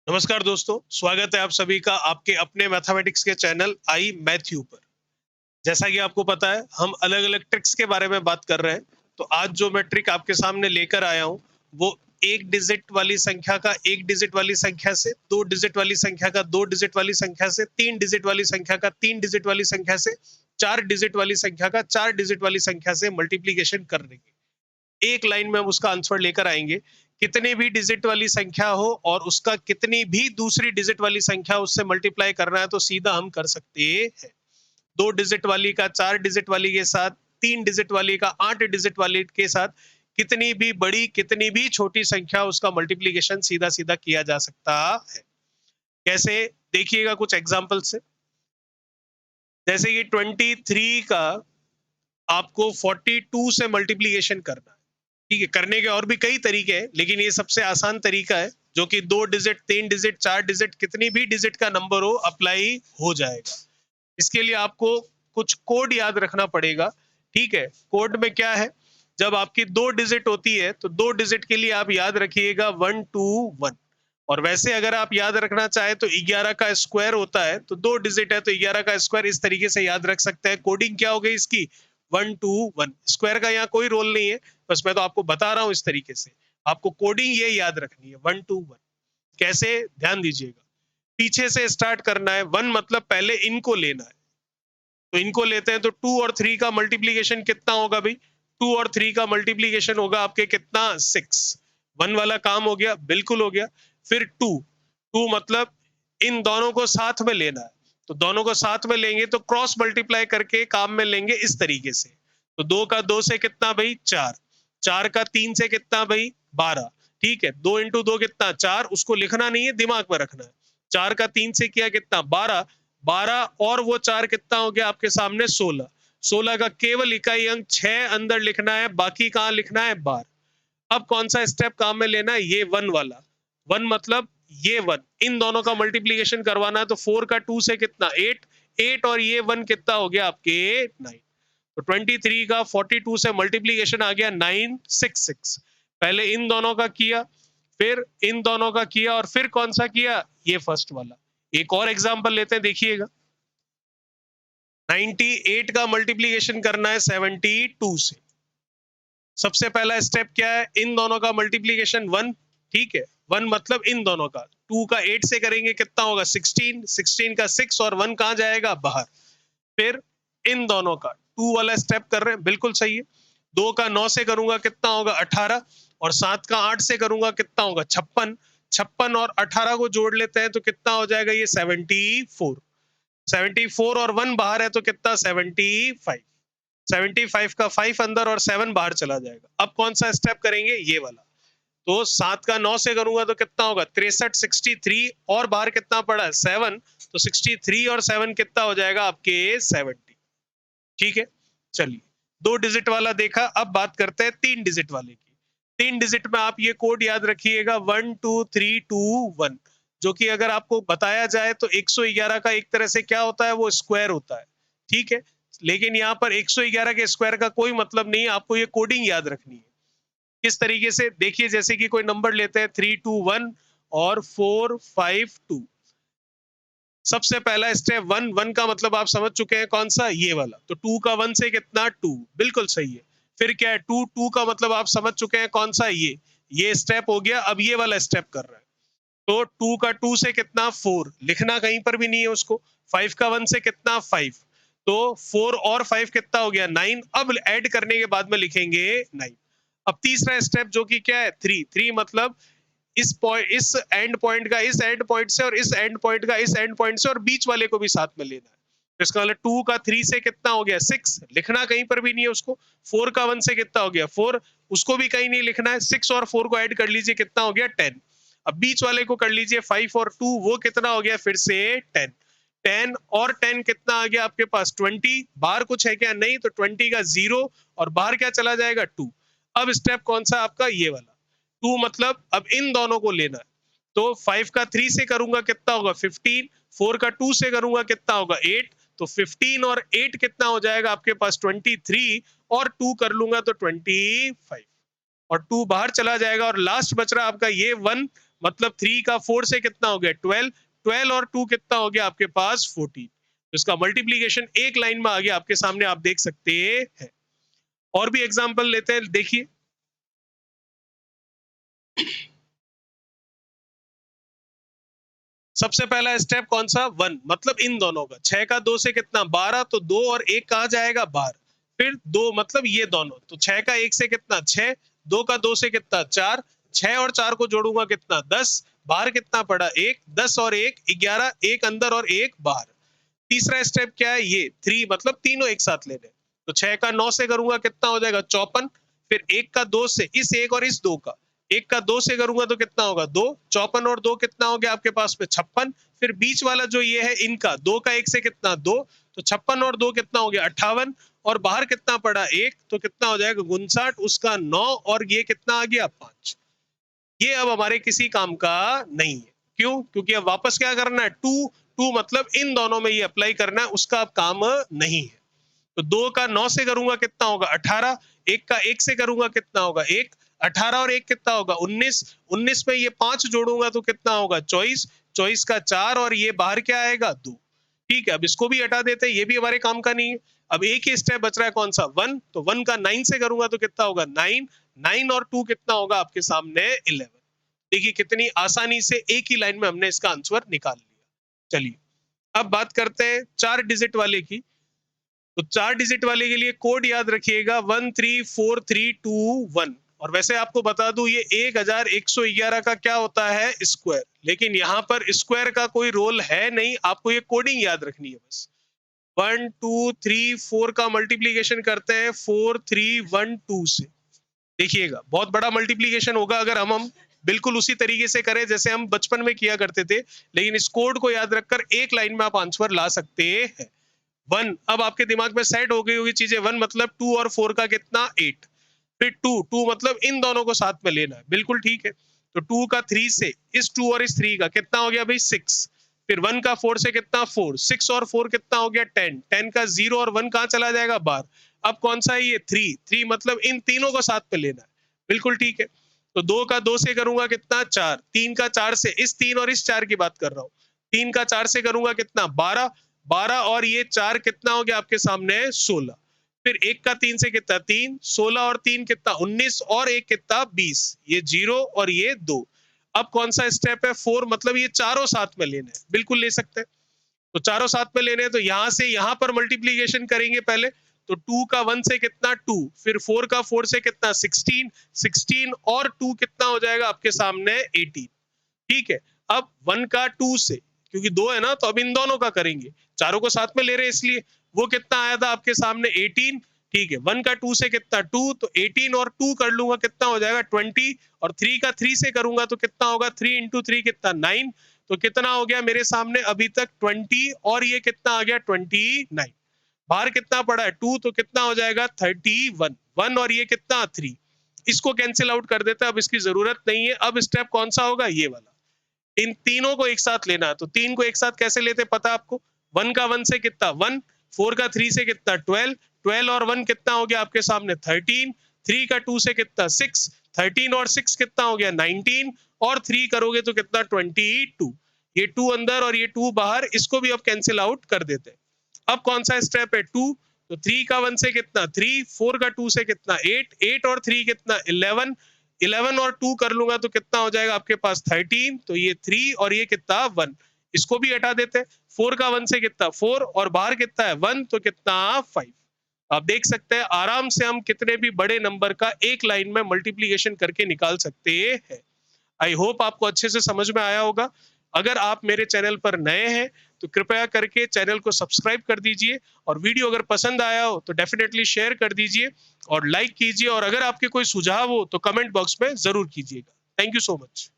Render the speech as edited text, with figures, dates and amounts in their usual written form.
नमस्कार दोस्तों, स्वागत है आप सभी का आपके अपने मैथमेटिक्स के चैनल आई मैथ्यू पर। जैसा कि आपको पता है, हम अलग-अलग ट्रिक्स के बारे में बात कर रहे हैं। तो आज जो मैं ट्रिक आपके सामने लेकर आया हूँ, वो 1 डिजिट वाली संख्या का 1 डिजिट वाली संख्या से, 2 डिजिट वाली संख्या का 2 डिजिट वाली संख्या से, 3 डिजिट वाली संख्या का 3 डिजिट वाली संख्या से, 4 डिजिट वाली संख्या का 4 डिजिट वाली संख्या से मल्टीप्लिकेशन करने की। एक लाइन में हम उसका आंसर लेकर आएंगे। कितने भी डिजिट वाली संख्या हो और उसका कितनी भी दूसरी डिजिट वाली संख्या उससे मल्टीप्लाई करना है तो सीधा हम कर सकते हैं। 2 डिजिट वाली का 4 डिजिट वाली के साथ, 3 डिजिट वाली का 8 डिजिट वाली के साथ कितनी भी बड़ी कितनी भी छोटी संख्या उसका मल्टीप्लिकेशन सीधा सीधा किया जा सकता है। कैसे? देखिएगा कुछ एग्जांपल से। जैसे कि 23 का आपको 42 से मल्टीप्लिकेशन करना है। ठीक है, करने के और भी कई तरीके हैं, लेकिन ये सबसे आसान तरीका है, जो कि 2 डिजिट, 3 डिजिट, 4 डिजिट कितनी भी डिजिट का नंबर हो अप्लाई हो जाएगा। इसके लिए आपको कुछ कोड याद रखना पड़ेगा। ठीक है, कोड में क्या है? जब आपकी 2 डिजिट होती है, तो 2 डिजिट के लिए आप याद रखिएगा 121। और वैसे अगर आप याद रखना चाहे तो 11 का स्क्वायर होता है, तो 2 डिजिट है तो 11 का स्क्वायर इस तरीके से याद रख सकते हैं। कोडिंग क्या हो गई इसकी? 121। स्क्वायर का यहाँ कोई रोल नहीं है, बस मैं तो आपको बता रहा हूँ इस तरीके से। आपको कोडिंग ये याद रखनी है 121। कैसे? ध्यान दीजिएगा। पीछे से स्टार्ट करना है। 1 मतलब पहले इनको लेना है, तो इनको लेते हैं तो 2 और 3 का मल्टीप्लिकेशन कितना होगा भाई? 2 और 3 का मल्टीप्लिकेशन होगा आपके कितना? 6। 1 वाला काम हो गया, बिल्कुल हो गया। फिर 2, 2 मतलब इन दोनों को साथ में लेना है, तो दोनों को साथ में लेंगे तो क्रॉस मल्टीप्लाई करके काम में लेंगे इस तरीके से। तो 2 का 2 से कितना भाई? 4। 4 का 3 से कितना भाई? 12। ठीक है, 2 इंटू 2 कितना? 4। उसको लिखना नहीं है, दिमाग में रखना है। 4 का 3 से किया कितना? 12। 12 और वो 4 कितना हो गया आपके सामने? 16। 16 का केवल इकाई अंक 6 अंदर लिखना है, बाकी कहाँ लिखना है? बाहर। अब कौन सा स्टेप काम में लेना है? ये 1 वाला। 1 मतलब ये 1, इन दोनों का मल्टीप्लिकेशन करवाना है, तो 4 का 2 से कितना? 8। 8 और ये 1 कितना हो गया आपके? 9। तो 23 का 42 से मल्टीप्लिकेशन आ गया 966। पहले इन दोनों का किया, फिर इन दोनों का किया और फिर कौन सा किया? ये फर्स्ट वाला। एक और एग्जांपल लेते हैं, देखिएगा। 98 का मल्टीप्लिकेशन करना है 72 से। सबसे पहला स्टेप क्या है? इन दोनों का मल्टीप्लिकेशन 1। ठीक है, 1 मतलब इन दोनों का। 2 का 8 से करेंगे कितना होगा? 16। 16 का 6 और 1 कहां जाएगा? बाहर। फिर इन दोनों का 2 वाला स्टेप कर रहे हैं, बिल्कुल सही है। 2 का 9 से करूंगा कितना होगा? 18। और 7 का 8 से करूंगा कितना होगा? 56। 56 और 18 को जोड़ लेते हैं तो कितना हो जाएगा? ये 74। 74 और 1 बाहर है तो कितना? 75। 75 का 5 अंदर और 7 बाहर चला जाएगा। अब कौन सा स्टेप करेंगे? ये वाला। तो 7 का 9 से करूंगा तो कितना होगा? 63। 63 और बाहर कितना पड़ा है? 7। तो 63 और 7 कितना हो जाएगा आपके? 70। ठीक है, चलिए। 2 डिजिट वाला देखा, अब बात करते हैं 3 डिजिट वाले की। 3 डिजिट में आप ये कोड याद रखिएगा 12321, जो कि अगर आपको बताया जाए तो 111 का एक तरह से क्या होता है? वो स्क्वायर होता है। ठीक है, लेकिन यहाँ पर 111 के स्क्वायर का कोई मतलब नहीं है, आपको ये कोडिंग याद रखनी है। किस तरीके से? देखिए, जैसे कि कोई नंबर लेते हैं 321 और 452। सबसे पहला स्टेप 1, 1 का मतलब आप समझ चुके हैं कौन सा? ये वाला। तो 2 का 1 से कितना? 2, बिल्कुल सही है। फिर क्या है? 2, 2 का मतलब आप समझ चुके हैं कौन सा? ये स्टेप हो गया। अब ये वाला स्टेप कर रहा है, तो 2 का 2 से कितना? 4। लिखना कहीं पर भी नहीं है उसको। 5 का 1 से कितना? 5। तो 4 और 5 कितना हो गया? 9। अब ऐड करने के बाद में लिखेंगे 9। अब तीसरा स्टेप जो कि क्या है? 3। 3 मतलब इस एंड पॉइंट का इस एंड पॉइंट से और इस एंड पॉइंट का इस एंड पॉइंट से और बीच वाले को भी साथ में लेना है। तो इसका मतलब 2 का 3 से कितना हो गया? 6। लिखना कहीं पर भी नहीं है उसको। 4 का 1 से कितना हो गया? 4। उसको भी कहीं नहीं लिखना है। 6 और 4 को ऐड कर लीजिए, कितना हो गया? 10। अब बीच वाले को कर लीजिए 5 और 2, वो कितना हो गया? फिर से 10। 10 और 10 कितना आ गया आपके पास? 20। बाहर कुछ है क्या? नहीं। तो 20 का 0 और बाहर क्या चला जाएगा? 2। अब स्टेप कौन सा आपका? ये वाला। 2 मतलब अब इन दोनों को लेना है। तो 5 का 3 से करूंगा कितना होगा? 15। 4 का 2 से करूंगा कितना होगा? 8। तो 15 और 8 कितना हो जाएगा आपके पास? 23। और 2 कर लूंगा तो 25। और 2 बाहर चला जाएगा और लास्ट बच रहा आपका ये 1, मतलब 3 का 4 से कितना हो गया 12, 12 और 2 कितना हो गया आपके पास 14। तो इसका मल्टीप्लीकेशन एक लाइन में आ गया आपके सामने, आप देख सकते हैं। और भी एग्जांपल लेते हैं, देखिए। सबसे पहला स्टेप कौन सा 1, मतलब इन दोनों का 6 का 2 से कितना 12, तो 2 और 1 कहाँ जाएगा बाहर, फिर 2 मतलब ये दोनों, तो 6 का 1 से कितना 6, 2 का 2 से कितना 4, 6 और 4 को जोड़ूंगा कितना 10, बाहर कितना पड़ा 1, 10 और 1 11, 1 अंदर और 1 बाहर। तीसरा स्टेप क्या है, ये 3, मतलब तीनों एक साथ लेने, तो 6 का 9 से करूंगा कितना हो जाएगा 54, फिर 1 का 2 से, इस 1 और इस 2 का, 1 का 2 से करूंगा तो कितना होगा 2, 54 और 2 कितना हो गया आपके पास में 56, फिर बीच वाला जो ये है इनका 2 का 1 से कितना 2, तो 56 और 2 कितना हो गया 58, और बाहर कितना पड़ा 1, तो कितना हो जाएगा 59, उसका 9, और ये कितना आ गया 5। ये अब हमारे किसी काम का नहीं है, क्यों, क्योंकि अब वापस क्या करना है 2, 2 मतलब इन दोनों में ये अप्लाई करना है, उसका अब काम नहीं है। तो 2 का 9 से करूंगा कितना होगा 18, 1 का 1 से करूंगा कितना होगा 1, 18 और 1 कितना होगा 19, 19 में ये 5 जोड़ूंगा तो कितना होगा 24, 24 का 4 और ये बाहर क्या आएगा 2। ठीक है, अब इसको भी हटा देते हैं, ये भी हमारे काम का नहीं है। अब एक ही स्टेप बच रहा है कौन सा 1, तो 1 का 9 से करूंगा तो कितना होगा 9, 9 और 2 कितना होगा आपके सामने 11। देखिए कितनी आसानी से एक ही लाइन में हमने इसका आंसर निकाल लिया। चलिए अब बात करते हैं 4 डिजिट वाले की। तो 4 डिजिट वाले के लिए कोड याद रखिएगा 134321, और वैसे आपको बता दूं ये 1111 का क्या होता है स्क्वायर, लेकिन यहाँ पर स्क्वायर का कोई रोल है नहीं, आपको ये कोडिंग याद रखनी है बस। 1 2 3 4 का मल्टीप्लीकेशन करते हैं 4312 से। देखिएगा बहुत बड़ा मल्टीप्लीकेशन होगा अगर हम बिल्कुल उसी तरीके से करें जैसे हम बचपन में किया करते थे, लेकिन इस कोड को याद रखकर एक लाइन में आप आंसर ला सकते हैं। 1, अब आपके दिमाग में सेट हो गई होगी चीजें, 1 मतलब 2 और 4 का कितना 8, फिर 2, 2 मतलब इन दोनों को साथ में लेना है, बिल्कुल ठीक है। तो 2 का 3 से, इस 2 और इस 3 का कितना हो गया भाई 6, फिर 1 का 4 से कितना 4, 6 और 4 कितना हो गया 10, 10 का 0 और 1 कहाँ चला जाएगा बाहर। अब कौन सा है ये 3, 3 मतलब इन तीनों को साथ में लेना है, बिल्कुल ठीक है। तो 2 का 2 से करूंगा कितना 4, 3 का 4 से, इस 3 और इस 4 की बात कर रहा हूँ, 3 का 4 से करूंगा कितना 12, 12 और ये 4 कितना हो गया आपके सामने 16, फिर 1 का 3 से कितना 3, 16 और 3 कितना 19 और 1 कितना 20, ये 0 और ये 2। अब कौन सा स्टेप है 4, मतलब ये चारों साथ में लेने हैं, बिल्कुल ले सकते हैं। तो चारों साथ में लेने हैं तो यहां से यहां पर मल्टीप्लीकेशन करेंगे पहले, तो 2 का 1 से कितना 2, फिर 4 का 4 से कितना 16, 16 और 2 कितना हो जाएगा आपके सामने 18। ठीक है, अब 1 का 2 से, क्योंकि 2 है ना तो अब इन दोनों का करेंगे, चारों को साथ में ले रहे हैं इसलिए, वो कितना आया था आपके सामने 18। ठीक है, 1 का 2 से कितना 2, तो 18 और 2 कर लूंगा कितना हो जाएगा 20, और 3 का 3 से करूंगा तो कितना होगा 3 इंटू 3 कितना 9, तो कितना हो गया मेरे सामने अभी तक 20, और ये कितना आ गया 29, बाहर कितना पड़ा है 2, तो कितना हो जाएगा 31, 1 और ये कितना 3, इसको कैंसिल आउट कर देते हैं, अब इसकी जरूरत नहीं है। अब स्टेप कौन सा होगा ये वाला, इन तीनों को एक साथ लेना है, तो 3 को एक साथ कैसे लेते पता आपको, 1 का 1 से कितना 1, 4 का 3 से कितना 12, 12 और 1 कितना हो गया आपके सामने 13, 3 का 2 से कितना 6, 13 और 6 कितना हो गया 19, और 3 करोगे तो कितना 22, ये 2 अंदर और ये 2 बाहर, इसको भी अब कैंसिल आउट कर देते हैं। अब कौन सा स्टेप है 2, तो 3 का 1 से कितना 3, 4 का 2 से कितना 8, 8 और 3 कितना 11, 11 और 2 कर लूंगा तो कितना हो जाएगा आपके पास 13, तो ये 3 और ये कितना 1, इसको भी हटा देते हैं। 4 का 1 से कितना 4 और बाहर कितना है 1, तो कितना 5। आप देख सकते हैं आराम से हम कितने भी बड़े नंबर का एक लाइन में मल्टीप्लीकेशन करके निकाल सकते हैं। आई होप आपको अच्छे से समझ में आया होगा। अगर आप मेरे चैनल पर नए हैं तो कृपया करके चैनल को सब्सक्राइब कर दीजिए, और वीडियो अगर पसंद आया हो तो डेफिनेटली शेयर कर दीजिए और लाइक कीजिए, और अगर आपके कोई सुझाव हो तो कमेंट बॉक्स में जरूर कीजिएगा। Thank you so much.